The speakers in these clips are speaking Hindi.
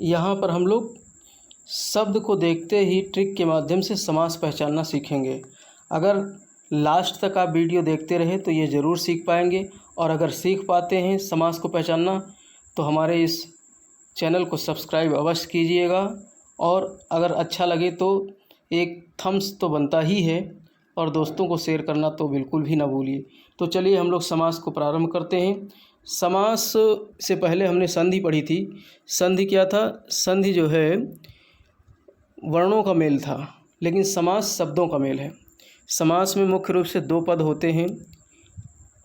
यहाँ पर हम लोग शब्द को देखते ही ट्रिक के माध्यम से समास पहचानना सीखेंगे। अगर लास्ट तक आप वीडियो देखते रहे तो ये ज़रूर सीख पाएंगे, और अगर सीख पाते हैं समास को पहचानना तो हमारे इस चैनल को सब्सक्राइब अवश्य कीजिएगा, और अगर अच्छा लगे तो एक थम्स तो बनता ही है, और दोस्तों को शेयर करना तो बिल्कुल भी ना भूलिए। तो चलिए हम लोग समास को प्रारंभ करते हैं। समास से पहले हमने संधि पढ़ी थी। संधि क्या था? संधि जो है वर्णों का मेल था, लेकिन समास शब्दों का मेल है। समास में मुख्य रूप से दो पद होते हैं।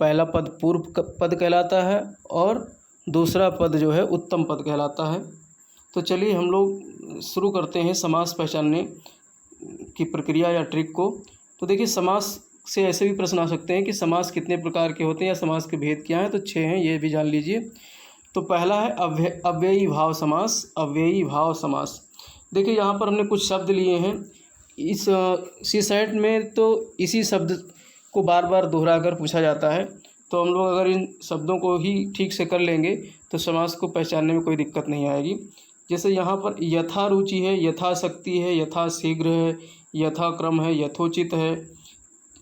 पहला पद पूर्व पद कहलाता है और दूसरा पद जो है उत्तम पद कहलाता है। तो चलिए हम लोग शुरू करते हैं समास पहचानने की प्रक्रिया या ट्रिक को। तो देखिए, समास से ऐसे भी प्रश्न आ सकते हैं कि समास कितने प्रकार के होते हैं या समास के भेद क्या हैं। तो 6 हैं, ये भी जान लीजिए। तो पहला है अव्ययी भाव समास। अव्ययी भाव समास, देखिए यहाँ पर हमने कुछ शब्द लिए हैं। इस सीसेट में तो इसी शब्द को बार बार दोहरा कर पूछा जाता है, तो हम लोग अगर इन शब्दों को ही ठीक से कर लेंगे तो समास को पहचानने में कोई दिक्कत नहीं आएगी। जैसे यहाँ पर यथा रुचि है, यथाशक्ति है, यथा शीघ्र है, यथाक्रम है, यथोचित है,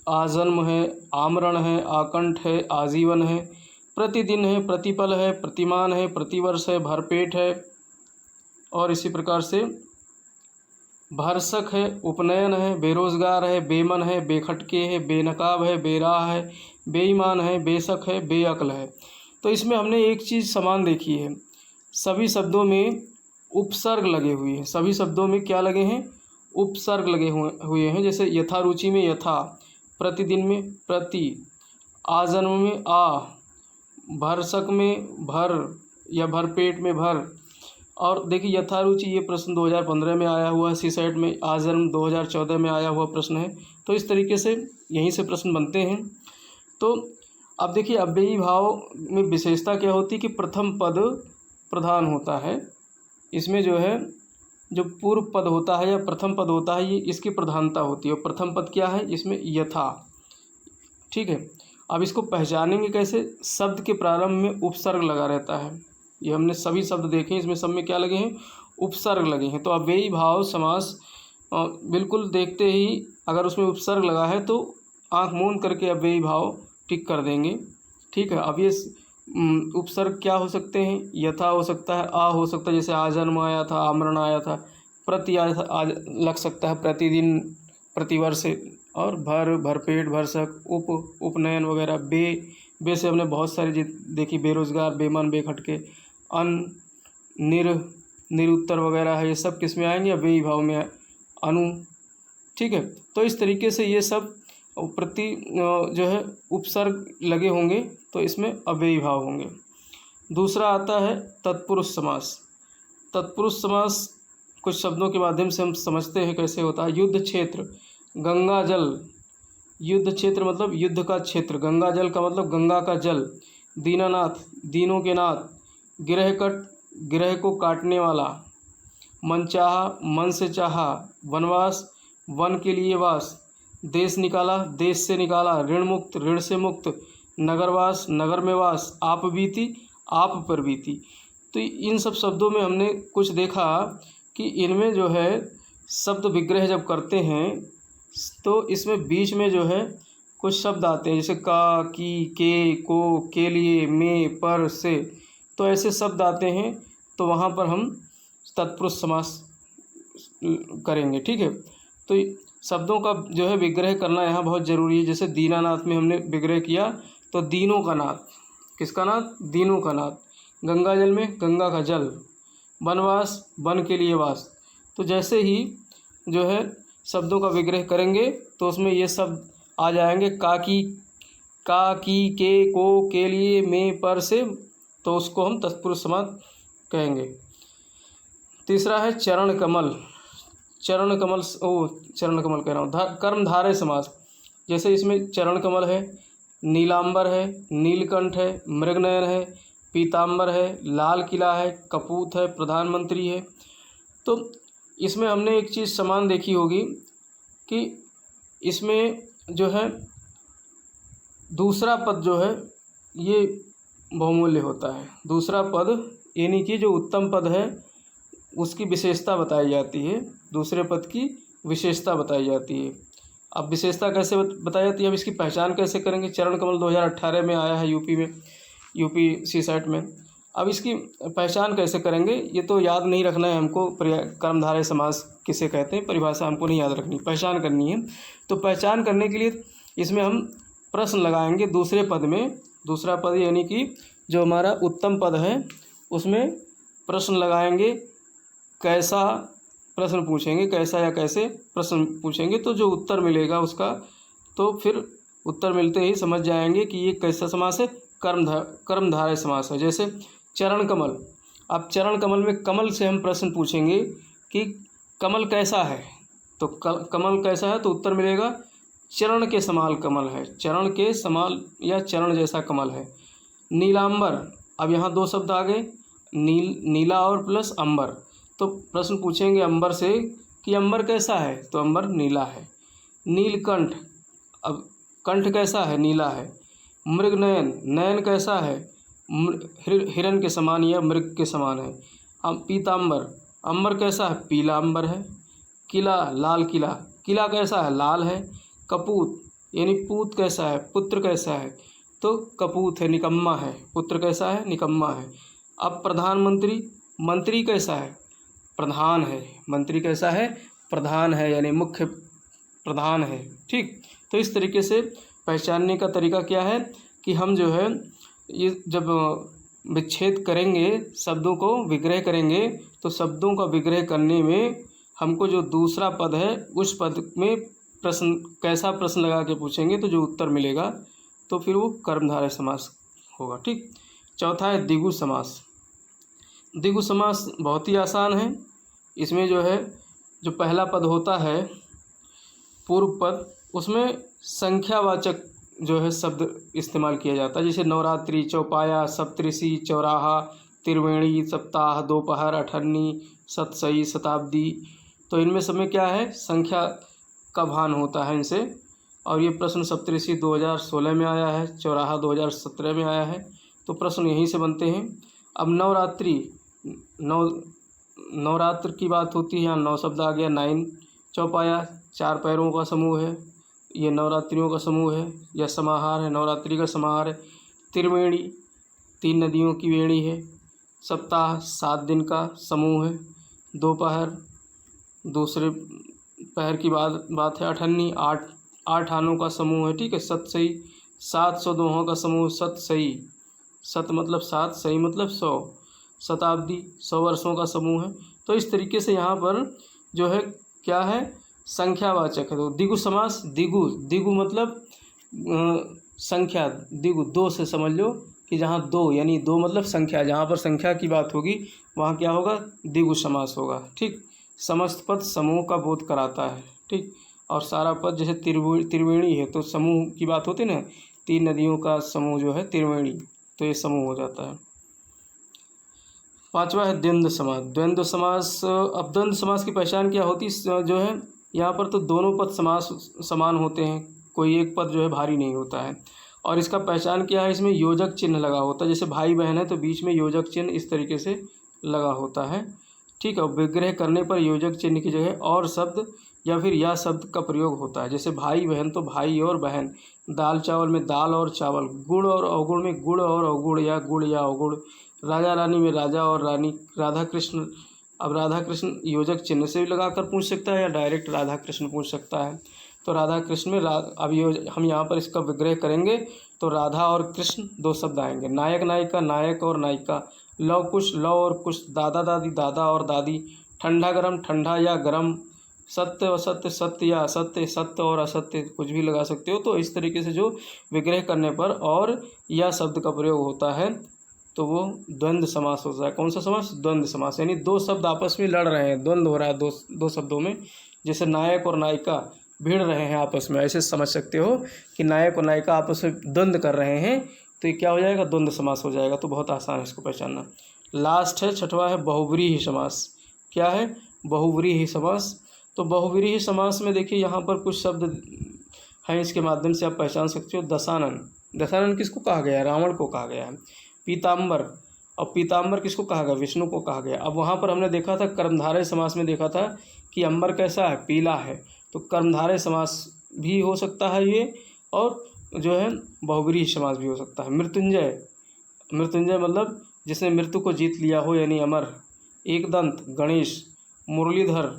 आजन्म है, आमरण है, आकंठ है, आजीवन है, प्रतिदिन है, प्रतिपल है, प्रतिमान है, प्रतिवर्ष है, भरपेट है, और इसी प्रकार से भरसक है, उपनयन है, बेरोजगार है, बेमन है, बेखटके है, बेनकाब है, बेराह है, बेईमान है, बेशक है, बेअक्ल है। तो इसमें हमने एक चीज़ समान देखी है, सभी शब्दों में उपसर्ग लगे हुए हैं। सभी शब्दों में क्या लगे हैं? उपसर्ग लगे हुए हैं। जैसे यथारुचि में यथा, प्रतिदिन में प्रति, आजन्म में आ, भरसक में भर या भरपेट में भर। और देखिए यथारुचि, ये प्रश्न 2015 में आया हुआ है सीसेट में, आजन्म 2014 में आया हुआ प्रश्न है। तो इस तरीके से यहीं से प्रश्न बनते हैं। तो अब देखिए अव्ययी भाव में विशेषता क्या होती है कि प्रथम पद प्रधान होता है। इसमें जो है जो पूर्व पद होता है या प्रथम पद होता है, ये इसकी प्रधानता होती है। और प्रथम पद क्या है इसमें? यथा। ठीक है, अब इसको पहचानेंगे कैसे? शब्द के प्रारंभ में उपसर्ग लगा रहता है। ये हमने सभी शब्द देखे, इसमें सब में क्या लगे हैं? उपसर्ग लगे हैं। तो अव्ययी भाव समास बिल्कुल देखते ही अगर उसमें उपसर्ग लगा है तो आंख मूंद करके अव्ययी भाव टिक कर देंगे। ठीक है, अब ये उपसर्ग क्या हो सकते हैं? यथा हो सकता है, आ हो सकता है, जैसे आजन्म आया था, आमरण आया था, प्रति आया था, आज लग सकता है, प्रतिदिन, प्रतिवर्ष, और भर, भरपेट, भरसक, उपनयन वगैरह। बे से हमने बहुत सारी देखी, बेरोजगार, बेमन, बेखटके, अन, निरुत्तर वगैरह है। ये सब किस में आएंगे? अव्ययी भाव में, अनु। ठीक है, तो इस तरीके से ये सब प्रति जो है उपसर्ग लगे होंगे तो इसमें अव्ययी भाव होंगे। दूसरा आता है तत्पुरुष समास। तत्पुरुष समास कुछ शब्दों के माध्यम से हम समझते हैं कैसे होता है। युद्ध क्षेत्र, गंगा जल। युद्ध क्षेत्र मतलब युद्ध का क्षेत्र, गंगा जल का मतलब गंगा का जल। दीनानाथ, दीनों के नाथ। गिरहकट, गिरह को काटने वाला। मनचाहा, मन से चाहा। वनवास, वन के लिए वास। देश निकाला, देश से निकाला। ऋण मुक्त, ऋण से मुक्त। नगरवास, नगर में वास। आप बीती, आप पर बीती। तो इन सब शब्दों में हमने कुछ देखा कि इनमें जो है शब्द विग्रह जब करते हैं तो इसमें बीच में जो है कुछ शब्द आते हैं, जैसे का, की, के, को, के लिए, में, पर, से। तो ऐसे शब्द आते हैं, तो वहाँ पर हम तत्पुरुष समास करेंगे। ठीक है, तो शब्दों का जो है विग्रह करना यहाँ बहुत ज़रूरी है। जैसे दीनानाथ में हमने विग्रह किया तो दीनों का नाथ। किसका नाथ? दीनों का नाथ। गंगा जल में गंगा का जल। वनवास, वन के लिए वास। तो जैसे ही जो है शब्दों का विग्रह करेंगे तो उसमें ये शब्द आ जाएंगे। का, की, के, को, के लिए, में, पर, से। तो उसको हम तत्पुरुष समास कहेंगे। तीसरा है चरण कमल। चरण कमल कह रहा हूँ, कर्मधारय समास। जैसे इसमें चरण कमल है, नीलांबर है, नीलकंठ है, मृगनयन है, पीतांबर है, लाल किला है, कपूत है, प्रधानमंत्री है। तो इसमें हमने एक चीज़ समान देखी होगी कि इसमें जो है दूसरा पद जो है ये बहुमूल्य होता है। दूसरा पद यानी कि जो उत्तम पद है उसकी विशेषता बताई जाती है, दूसरे पद की विशेषता बताई जाती है। अब विशेषता कैसे बताई जाती है, अब इसकी पहचान कैसे करेंगे। चरण कमल 2018 में आया है यूपी में, यूपी सीसैट में। अब इसकी पहचान कैसे करेंगे, ये तो याद नहीं रखना है हमको, कर्मधारय समास किसे कहते हैं, परिभाषा हमको नहीं याद रखनी, पहचान करनी है। तो पहचान करने के लिए इसमें हम प्रश्न लगाएंगे दूसरे पद में, दूसरा पद यानी कि जो हमारा उत्तम पद है उसमें प्रश्न लगाएंगे। कैसा प्रश्न पूछेंगे, कैसा या कैसे प्रश्न पूछेंगे, तो जो उत्तर मिलेगा उसका, तो फिर उत्तर मिलते ही समझ जाएंगे कि ये कैसा समास है, कर्मधारय समास है। जैसे चरण कमल, अब चरण कमल में कमल से हम प्रश्न पूछेंगे कि कमल कैसा है, तो कमल कैसा है, तो उत्तर मिलेगा चरण के समान कमल है, चरण के समान या चरण जैसा कमल है। नीलांबर, अब यहाँ दो शब्द आ गए, नीला और प्लस अंबर, तो प्रश्न पूछेंगे अंबर से कि अंबर कैसा है, तो अंबर नीला है। नीलकंठ, अब कंठ कैसा है, नीला है। मृगनयन, नयन कैसा है, हिरण के समान या मृग के समान है। पीतांबर, अंबर कैसा है, पीला अंबर है। किला, लाल किला, किला कैसा है, लाल है। कपूत यानी पूत कैसा है, पुत्र कैसा है, तो कपूत है, निकम्मा है। पुत्र कैसा है, निकम्मा है। अब प्रधानमंत्री, मंत्री कैसा है, प्रधान है। मंत्री कैसा है, प्रधान है, यानी मुख्य प्रधान है। ठीक, तो इस तरीके से पहचानने का तरीका क्या है कि हम जो है ये जब विच्छेद करेंगे, शब्दों को विग्रह करेंगे, तो शब्दों का विग्रह करने में हमको जो दूसरा पद है उस पद में प्रश्न, कैसा प्रश्न लगा के पूछेंगे तो जो उत्तर मिलेगा तो फिर वो कर्मधारय समास होगा। ठीक, चौथा है द्विगु समास। द्विगु समास बहुत ही आसान है। इसमें जो है जो पहला पद होता है पूर्व पद, उसमें संख्यावाचक जो है शब्द इस्तेमाल किया जाता है। जैसे नवरात्रि, चौपाया, सप्तऋषि, चौराहा, त्रिवेणी, सप्ताह, दोपहर, अठन्नी, सतसई, शताब्दी, तो इनमें सब में क्या है, संख्या का भान होता है इनसे। और ये प्रश्न सप्तऋषि 2016 में आया है, चौराहा 2017 में आया है, तो प्रश्न यहीं से बनते हैं। अब नवरात्रि, नवरात्र की बात होती है, यहाँ 9 शब्द आ गया, 9। चौपाया 4 पैरों का समूह है, ये नवरात्रियों का समूह है या समाहार है, नवरात्रि का समाहार है। त्रिवेणी 3 नदियों की वेणी है। सप्ताह 7 दिन का समूह है। दोपहर दूसरे पहर की बात है। अठन्नी 8 आनों का समूह है। ठीक है। सतसई 700 दोहों का समूह, सतसई, सत मतलब 7, सही मतलब 100। शताब्दी 100 वर्षों का समूह है। तो इस तरीके से यहाँ पर जो है क्या है, संख्यावाचक है। तो द्विगु समास, द्विगु मतलब संख्या, द्विगु 2 से समझ लो कि जहाँ 2 यानी 2 मतलब संख्या, जहाँ पर संख्या की बात होगी वहाँ क्या होगा, द्विगु समास होगा। ठीक, समस्त पद समूह का बोध कराता है। ठीक, और सारा पद जैसे त्रिवेणी है तो समूह की बात होती है ना, 3 नदियों का समूह जो है त्रिवेणी, तो ये समूह हो जाता है। 5वां है द्वंद्व समास। द्वंद्व समास, अब द्वंद्व समास की पहचान क्या होती जो है, यहाँ पर तो दोनों पद समास समान होते हैं, कोई एक पद जो है भारी नहीं होता है। और इसका पहचान क्या है, इसमें योजक चिन्ह लगा होता है। जैसे भाई बहन है तो बीच में योजक चिन्ह इस तरीके से लगा होता है। ठीक है। विग्रह करने पर योजक चिन्ह की जगह और शब्द या फिर या शब्द का प्रयोग होता है। जैसे भाई बहन तो भाई और बहन, दाल चावल में दाल और चावल, गुड़ और अवगुण में गुड़ और अवगुण या गुड़ या अवगुण, राजा रानी में राजा और रानी, राधा कृष्ण, अब राधा कृष्ण योजक चिन्ह से भी लगाकर पूछ सकता है या डायरेक्ट राधा कृष्ण पूछ सकता है। तो राधा कृष्ण में अब हम यहाँ पर इसका विग्रह करेंगे तो राधा और कृष्ण 2 शब्द आएंगे। नायक नायिका, नायक और नायिका, लव कुश, लव और कुश, दादा दादी, दादा और दादी, ठंडा गरम, ठंडा या गरम, सत्य असत्य, सत्य या असत्य, सत्य और असत्य, कुछ भी लगा सकते हो। तो इस तरीके से जो विग्रह करने पर और या शब्द का प्रयोग होता है तो वो द्वंद्व समास होता है। कौन सा समास, द्वंद्व समास, यानी 2 शब्द आपस में लड़ रहे हैं, द्वंद्व हो रहा है दो शब्दों में। जैसे नायक और नायिका भिड़ रहे हैं आपस में, ऐसे समझ सकते हो कि नायक और नायिका आपस में द्वंद्व कर रहे हैं, तो ये क्या हो जाएगा, द्वंद्व समास हो जाएगा। तो बहुत आसान है इसको पहचानना। लास्ट है 6वां है बहुव्रीहि समास। क्या है, बहुव्रीहि समास। तो बहुव्रीहि समास में देखिए यहाँ पर कुछ शब्द हैं, इसके माध्यम से आप पहचान सकते हो। दशानन, दशानन किसको कहा गया है, रावण को कहा गया है। पीताम्बर, और पीताम्बर किसको कहा गया, विष्णु को कहा गया। अब वहाँ पर हमने देखा था कर्मधारय समास में देखा था कि अंबर कैसा है, पीला है, तो कर्मधारय समास भी हो सकता है ये, और जो है बहुब्रीहि समास भी हो सकता है। मृत्युंजय, मृत्युंजय मतलब जिसने मृत्यु को जीत लिया हो यानी अमर। एकदंत गणेश। मुरलीधर,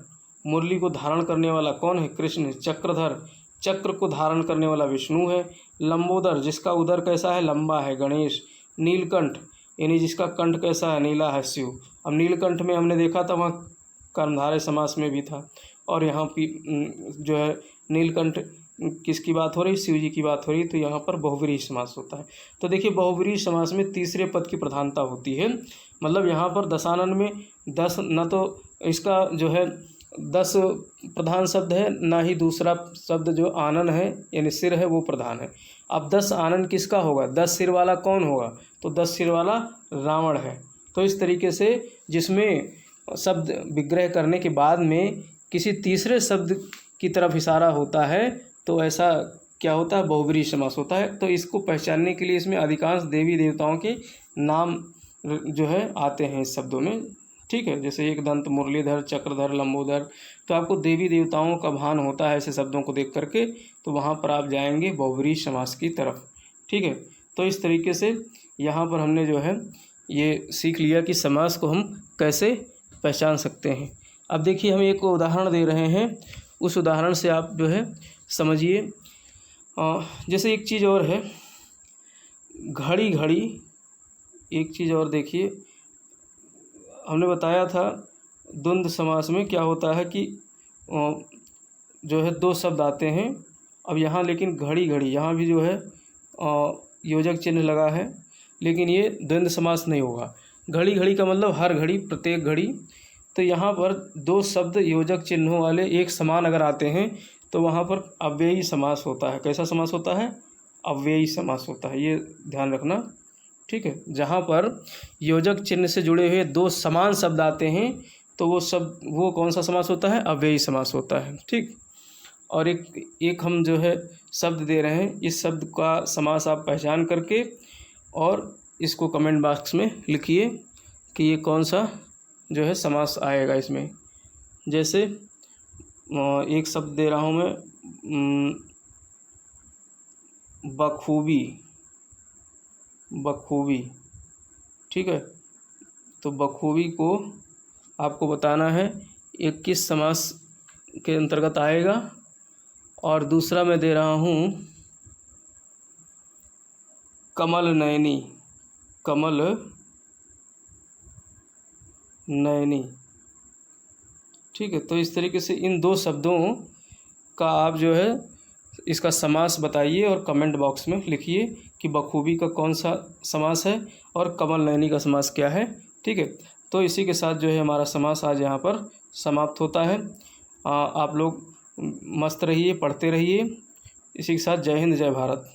मुरली को धारण करने वाला कौन है, कृष्ण। चक्रधर, चक्र को धारण करने वाला विष्णु है। लंबोदर, जिसका उदर कैसा है, लंबा है, गणेश। नीलकंठ यानी जिसका कंठ कैसा है, नीला है, शिव। अब नीलकंठ में हमने देखा था वहाँ कर्मधारय समास में भी था, और यहाँ जो है नीलकंठ किसकी बात हो रही, शिव जी की बात हो रही, तो यहाँ पर बहुब्रीहि समास होता है। तो देखिए बहुब्रीहि समास में तीसरे पद की प्रधानता होती है, मतलब यहाँ पर दशानन में 10 न तो इसका जो है 10 प्रधान शब्द है, ना ही दूसरा शब्द जो आनन है यानी सिर है वो प्रधान है। अब 10 आनन किसका होगा, 10 सिर वाला कौन होगा, तो 10 सिर वाला रावण है। तो इस तरीके से जिसमें शब्द विग्रह करने के बाद में किसी तीसरे शब्द की तरफ इशारा होता है तो ऐसा क्या होता है, बहुब्रीहि समास होता है। तो इसको पहचानने के लिए इसमें अधिकांश देवी देवताओं के नाम जो है आते हैं इस शब्दों में, ठीक है। जैसे एकदंत, मुरलीधर, चक्रधर, लंबोदर, तो आपको देवी देवताओं का भान होता है ऐसे शब्दों को देख करके, तो वहाँ पर आप जाएंगे बहुब्रीहि समास की तरफ, ठीक है। तो इस तरीके से यहाँ पर हमने जो है ये सीख लिया कि समास को हम कैसे पहचान सकते हैं। अब देखिए हम एक उदाहरण दे रहे हैं, उस उदाहरण से आप जो है समझिए। जैसे एक चीज़ और है, घड़ी घड़ी, एक चीज़ और देखिए, हमने बताया था द्वंद्व समास में क्या होता है कि जो है 2 शब्द आते हैं। अब यहाँ लेकिन घड़ी घड़ी, यहाँ भी जो है योजक चिन्ह लगा है, लेकिन ये द्वंद्व समास नहीं होगा। घड़ी घड़ी का मतलब हर घड़ी, प्रत्येक घड़ी। तो यहाँ पर 2 शब्द योजक चिन्हों वाले एक समान अगर आते हैं तो वहाँ पर अव्ययी समास होता है। कैसा समास होता है, अव्ययी समास होता है, ये ध्यान रखना, ठीक है। जहाँ पर योजक चिन्ह से जुड़े हुए 2 समान शब्द आते हैं तो वो कौन सा समास होता है, अव्ययी समास होता है, ठीक। और एक हम जो है शब्द दे रहे हैं, इस शब्द का समास आप पहचान करके और इसको कमेंट बॉक्स में लिखिए कि ये कौन सा जो है समास आएगा इसमें। जैसे एक शब्द दे रहा हूँ मैं, बखूबी, बखूबी, ठीक है। तो बखूबी को आपको बताना है ये किस समास के अंतर्गत आएगा। और दूसरा मैं दे रहा हूँ कमल नयनी, कमल नयनी, ठीक है। तो इस तरीके से इन 2 शब्दों का आप जो है इसका समास बताइए और कमेंट बॉक्स में लिखिए कि बखूबी का कौन सा समास है और कमल नयनी का समास क्या है, ठीक है। तो इसी के साथ जो है हमारा समास आज यहाँ पर समाप्त होता है। आप लोग मस्त रहिए, पढ़ते रहिए। इसी के साथ जय हिंद, जय भारत।